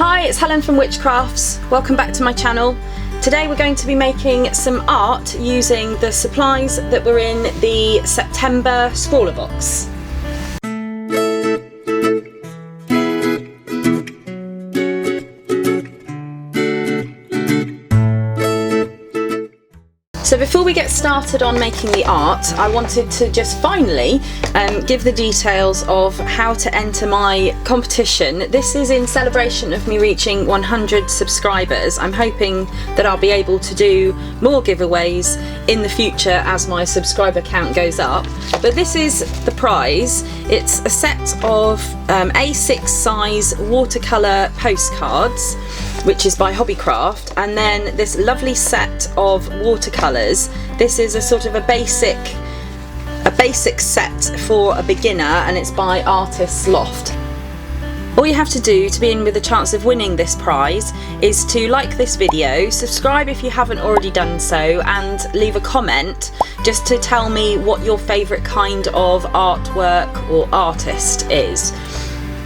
Hi, it's Helen from Witchcrafts. Welcome back to my channel. Today we're going to be making some art using the supplies that were in the September Scrawlrbox. So before we get started on making the art, I wanted to just finally give the details of how to enter my competition. This is in celebration of me reaching 100 subscribers. I'm hoping that I'll be able to do more giveaways in the future as my subscriber count goes up. But this is the prize. It's a set of A6 size watercolour postcards, which is by Hobbycraft, and then this lovely set of watercolours. This is a sort of a basic set for a beginner, and it's by Artist's Loft. All you have to do to be in with a chance of winning this prize is to like this video, subscribe if you haven't already done so, and leave a comment just to tell me what your favourite kind of artwork or artist is.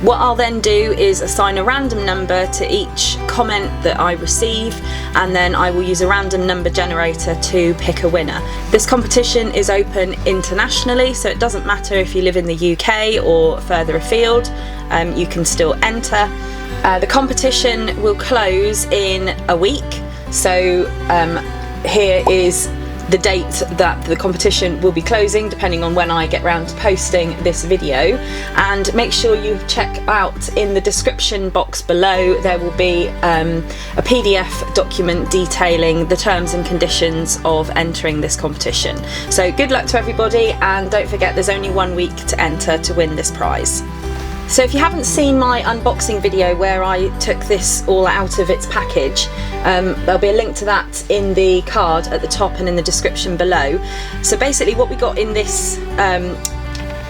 What I'll then do is assign a random number to each comment that I receive, and then I will use a random number generator to pick a winner. This competition is open internationally, so it doesn't matter if you live in the UK or further afield, you can still enter. The competition will close in a week, so here is the date that the competition will be closing, depending on when I get round to posting this video. And make sure you check out in the description box below, there will be a PDF document detailing the terms and conditions of entering this competition. So good luck to everybody, and don't forget there's only 1 week to enter to win this prize. So if you haven't seen my unboxing video where I took this all out of its package, there'll be a link to that in the card at the top and in the description below. So basically what we got in this,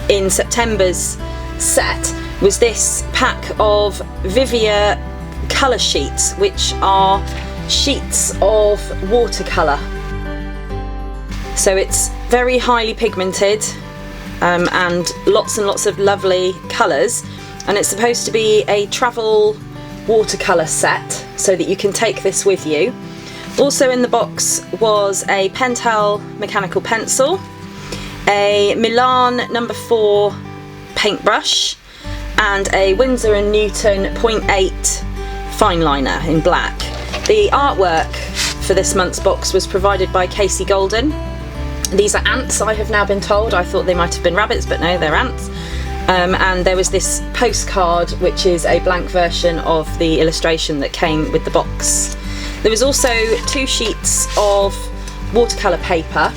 in September's set, was this pack of Viviva colour sheets, which are sheets of watercolour. So it's very highly pigmented, and lots of lovely colours, and it's supposed to be a travel watercolour set so that you can take this with you. Also in the box was a Pentel mechanical pencil, a Milan No. 4 paintbrush, and a Winsor & Newton 0.8 fine liner in black. The artwork for this month's box was provided by Casey Golden. These are ants, I have now been told. I thought they might have been rabbits, but no, they're ants. And there was this postcard, which is a blank version of the illustration that came with the box. There was also 2 sheets of watercolour paper.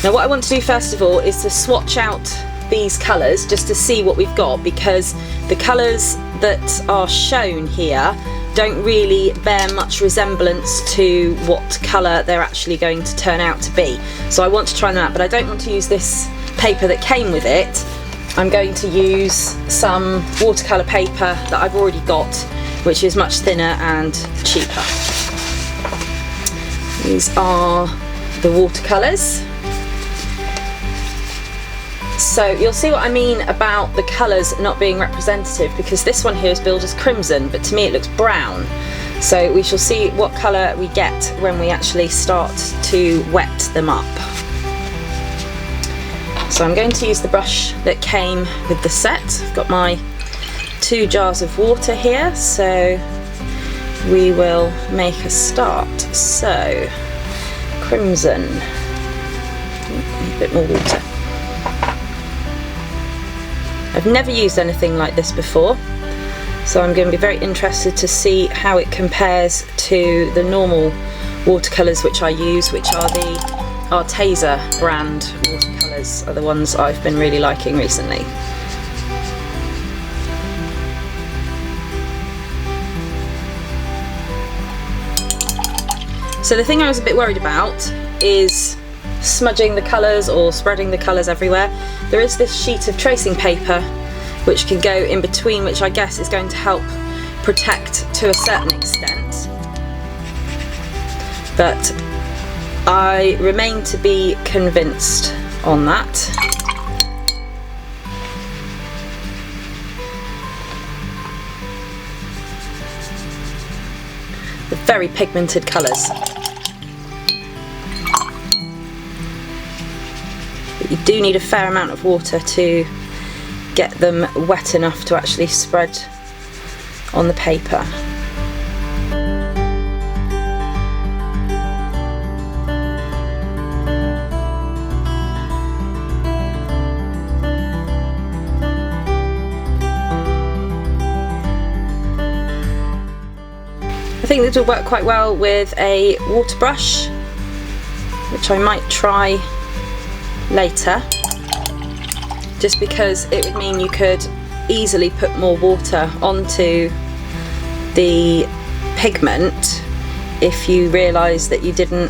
Now what I want to do first of all is to swatch out these colours just to see what we've got, because the colours that are shown here don't really bear much resemblance to what colour they're actually going to turn out to be. So I want to try them out, but I don't want to use this paper that came with it. I'm going to use some watercolour paper that I've already got, which is much thinner and cheaper. These are the watercolours. So you'll see what I mean about the colours not being representative, because this one here is billed as crimson, but to me it looks brown. So we shall see what colour we get when we actually start to wet them up. So I'm going to use the brush that came with the set. I've got my 2 jars of water here, so we will make a start. So, crimson, a bit more water. I've never used anything like this before, so I'm going to be very interested to see how it compares to the normal watercolours which I use, which are the Arteza brand watercolours, are the ones I've been really liking recently. So the thing I was a bit worried about is smudging the colours or spreading the colours everywhere. There is this sheet of tracing paper which can go in between, which I guess is going to help protect to a certain extent, but I remain to be convinced on that. the very pigmented colours. But you do need a fair amount of water to get them wet enough to actually spread on the paper. I think this will work quite well with a water brush, which I might try later, just because it would mean you could easily put more water onto the pigment if you realise that you didn't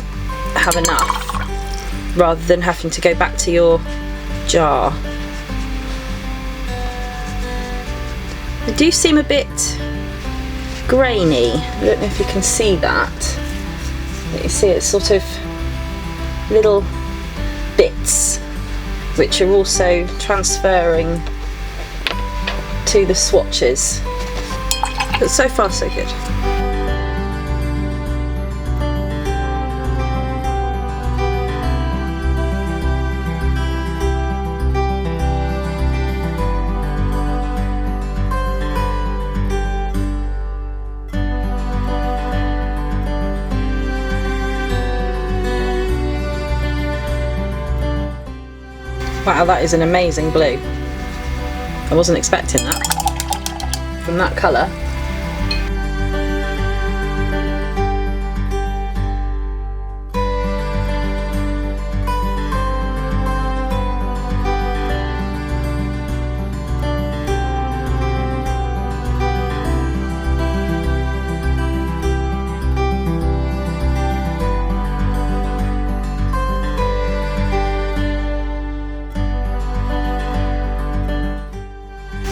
have enough, rather than having to go back to your jar. They do seem a bit grainy. I don't know if you can see that. But you see it's sort of little bits which are also transferring to the swatches. But so far so good. Wow, that is an amazing blue. I wasn't expecting that from that colour.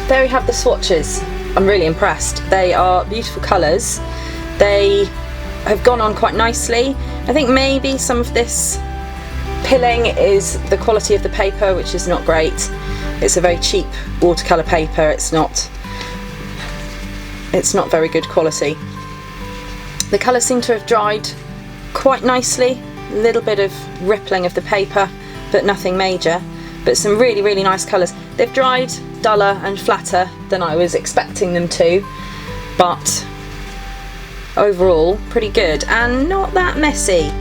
There we have the swatches. I'm really impressed. They are beautiful colours. They have gone on quite nicely. I think maybe some of this pilling is the quality of the paper, which is not great. It's a very cheap watercolour paper. It's not very good quality. The colours seem to have dried quite nicely. A little bit of rippling of the paper, but nothing major. But some really, really nice colours. They've dried duller and flatter than I was expecting them to, but overall pretty good and not that messy.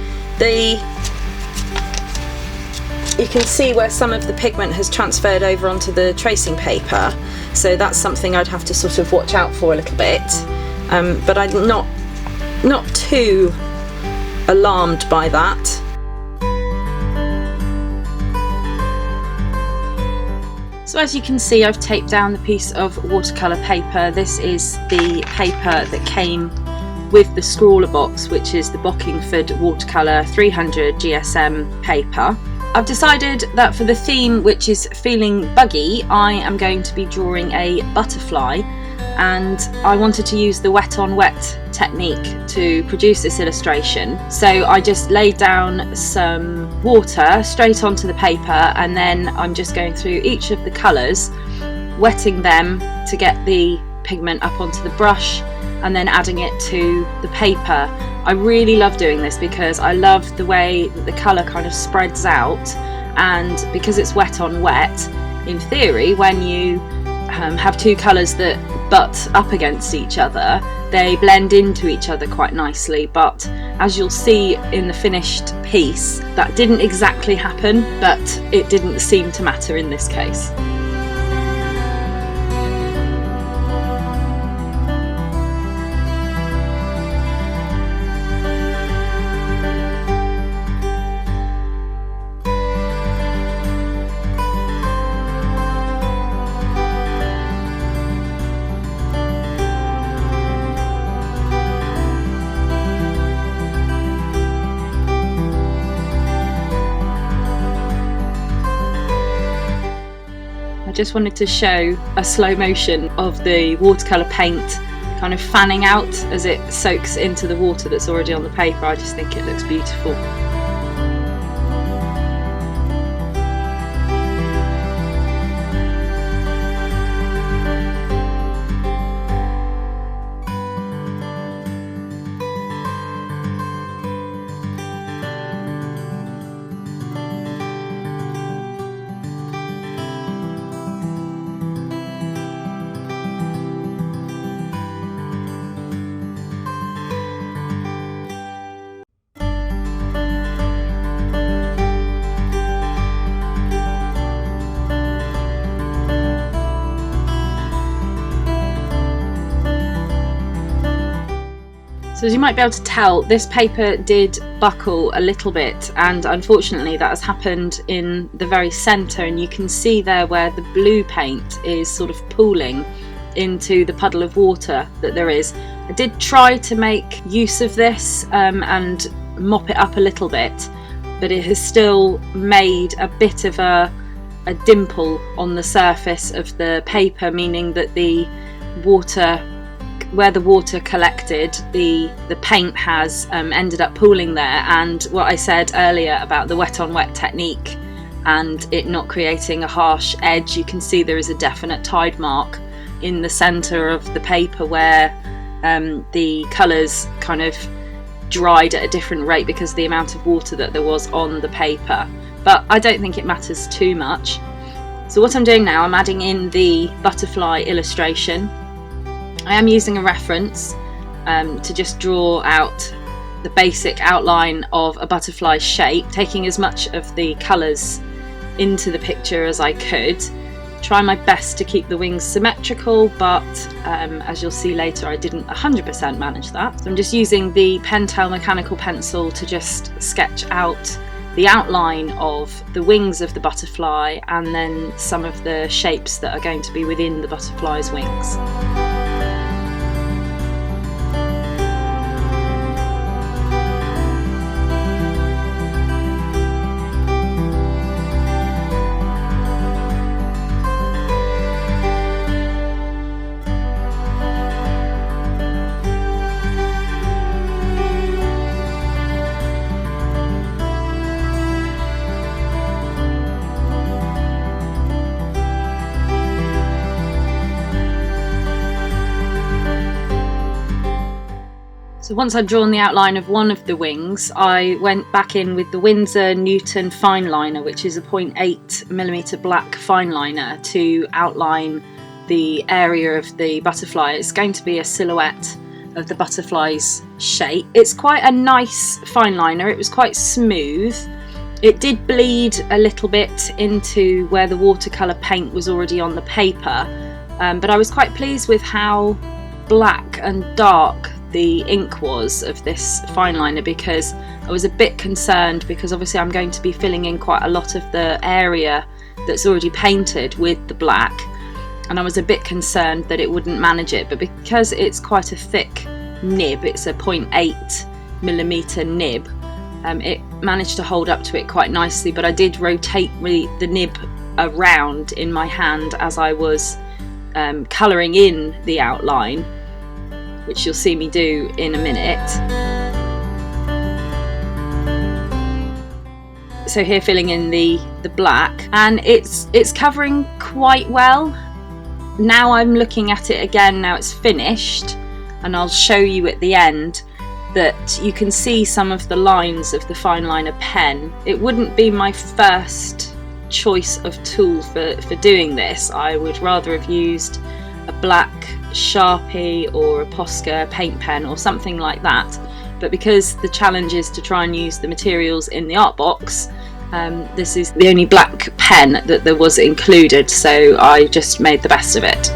You can see where some of the pigment has transferred over onto the tracing paper, so that's something I'd have to sort of watch out for a little bit, but I'm not too alarmed by that. So as you can see, I've taped down the piece of watercolour paper. This is the paper that came with the Scrawlrbox, which is the Bockingford Watercolour 300 GSM paper. I've decided that for the theme, which is feeling buggy, I am going to be drawing a butterfly, and I wanted to use the wet on wet technique to produce this illustration. So I just laid down some water straight onto the paper, and then I'm just going through each of the colours, wetting them to get the pigment up onto the brush, and then adding it to the paper. I really love doing this because I love the way that the colour kind of spreads out, and because it's wet on wet, in theory, when you have two colours that butt up against each other, they blend into each other quite nicely, but as you'll see in the finished piece, that didn't exactly happen, but it didn't seem to matter in this case. Just wanted to show a slow motion of the watercolour paint kind of fanning out as it soaks into the water that's already on the paper. I just think it looks beautiful. So as you might be able to tell, this paper did buckle a little bit, and unfortunately that has happened in the very centre, and you can see there where the blue paint is sort of pooling into the puddle of water that there is. I did try to make use of this and mop it up a little bit, but it has still made a bit of a dimple on the surface of the paper, meaning that the water, where the water collected, the paint has ended up pooling there. And what I said earlier about the wet on wet technique and it not creating a harsh edge, you can see there is a definite tide mark in the centre of the paper where the colours kind of dried at a different rate because of the amount of water that there was on the paper. But I don't think it matters too much. So what I'm doing now, I'm adding in the butterfly illustration. I am using a reference to just draw out the basic outline of a butterfly shape, taking as much of the colours into the picture as I could. Try my best to keep the wings symmetrical, but as you'll see later, I didn't 100% manage that. So I'm just using the Pentel mechanical pencil to just sketch out the outline of the wings of the butterfly and then some of the shapes that are going to be within the butterfly's wings. So once I'd drawn the outline of one of the wings, I went back in with the Winsor Newton fine liner, which is a 0.8mm black fine liner, to outline the area of the butterfly. It's going to be a silhouette of the butterfly's shape. It's quite a nice fine liner. It was quite smooth. It did bleed a little bit into where the watercolour paint was already on the paper, but I was quite pleased with how black and dark the ink was of this fine liner, because I was a bit concerned, because obviously I'm going to be filling in quite a lot of the area that's already painted with the black, and I was a bit concerned that it wouldn't manage it. But because it's quite a thick nib, it's a 0.8mm nib, it managed to hold up to it quite nicely. But I did rotate the nib around in my hand as I was colouring in the outline, which you'll see me do in a minute. So here, filling in the black, and it's covering quite well. Now I'm looking at it again, now it's finished, and I'll show you at the end that you can see some of the lines of the fine liner pen. It wouldn't be my first choice of tool for doing this. I would rather have used a black Sharpie or a Posca paint pen or something like that, but because the challenge is to try and use the materials in the art box, this is the only black pen that there was included, so I just made the best of it.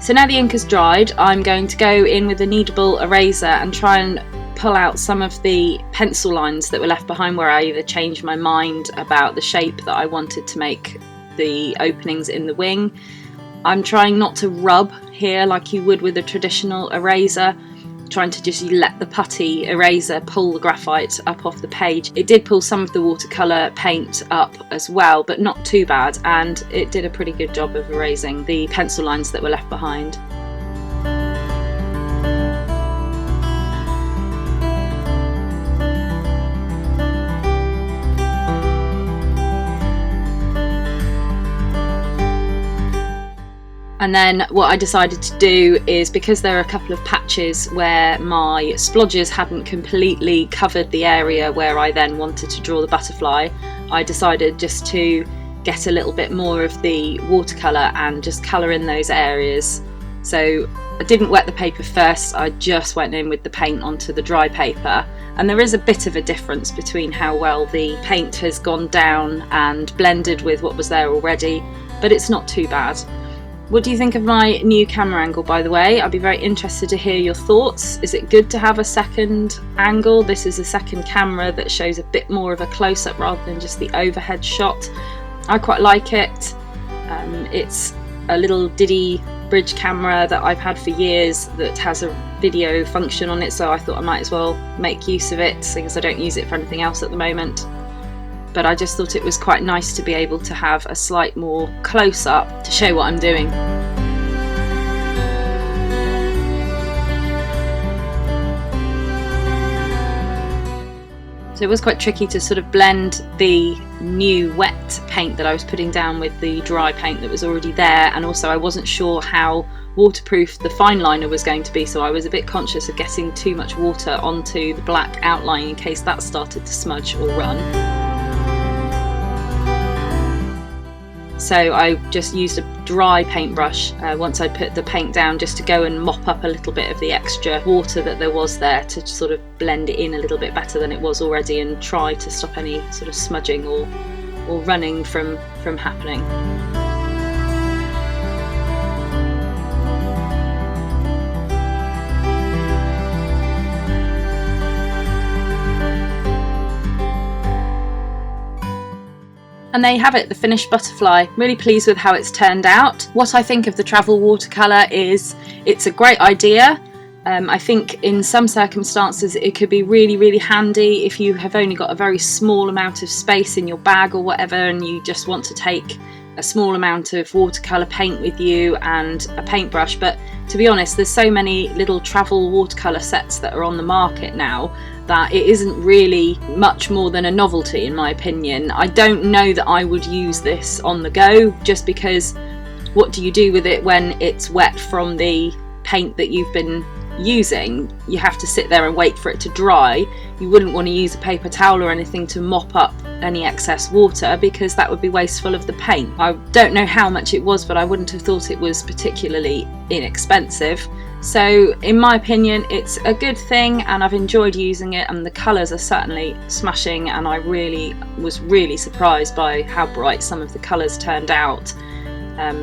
So now the ink has dried, I'm going to go in with a kneadable eraser and try and pull out some of the pencil lines that were left behind, where I either changed my mind about the shape that I wanted to make the openings in the wing. I'm trying not to rub here like you would with a traditional eraser, trying to just let the putty eraser pull the graphite up off the page. It did pull some of the watercolour paint up as well, but not too bad, and it did a pretty good job of erasing the pencil lines that were left behind. And then what I decided to do is, because there are a couple of patches where my splodges hadn't completely covered the area where I then wanted to draw the butterfly, I decided just to get a little bit more of the watercolour and just colour in those areas. So I didn't wet the paper first, I just went in with the paint onto the dry paper, and there is a bit of a difference between how well the paint has gone down and blended with what was there already, but it's not too bad. What do you think of my new camera angle, by the way? I'd be very interested to hear your thoughts. Is it good to have a second angle? This is a second camera that shows a bit more of a close-up rather than just the overhead shot. I quite like it. It's a little Diddy bridge camera that I've had for years that has a video function on it, so I thought I might as well make use of it, seeing as I don't use it for anything else at the moment. But I just thought it was quite nice to be able to have a slight more close-up to show what I'm doing. So it was quite tricky to sort of blend the new wet paint that I was putting down with the dry paint that was already there, and also I wasn't sure how waterproof the fine liner was going to be, so I was a bit conscious of getting too much water onto the black outline in case that started to smudge or run. So I just used a dry paintbrush once I put the paint down, just to go and mop up a little bit of the extra water that there was there, to sort of blend it in a little bit better than it was already and try to stop any sort of smudging or running from happening. And there you have it, the finished butterfly. Really pleased with how it's turned out. What I think of the travel watercolour is it's a great idea. I think in some circumstances it could be really, really handy if you have only got a very small amount of space in your bag or whatever, and you just want to take a small amount of watercolour paint with you and a paintbrush. But to be honest, there's so many little travel watercolour sets that are on the market now that it isn't really much more than a novelty, in my opinion. I don't know that I would use this on the go, just because what do you do with it when it's wet from the paint that you've been using? You have to sit there and wait for it to dry. You wouldn't want to use a paper towel or anything to mop up any excess water, because that would be wasteful of the paint. I don't know how much it was, but I wouldn't have thought it was particularly inexpensive. So in my opinion, it's a good thing, and I've enjoyed using it, and the colours are certainly smashing, and I was really surprised by how bright some of the colours turned out.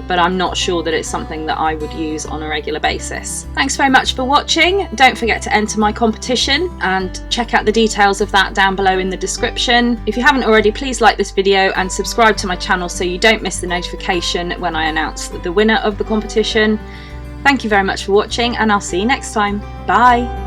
But I'm not sure that it's something that I would use on a regular basis. Thanks very much for watching. Don't forget to enter my competition and check out the details of that down below in the description. If you haven't already, please like this video and subscribe to my channel so you don't miss the notification when I announce the winner of the competition. Thank you very much for watching, and I'll see you next time. Bye!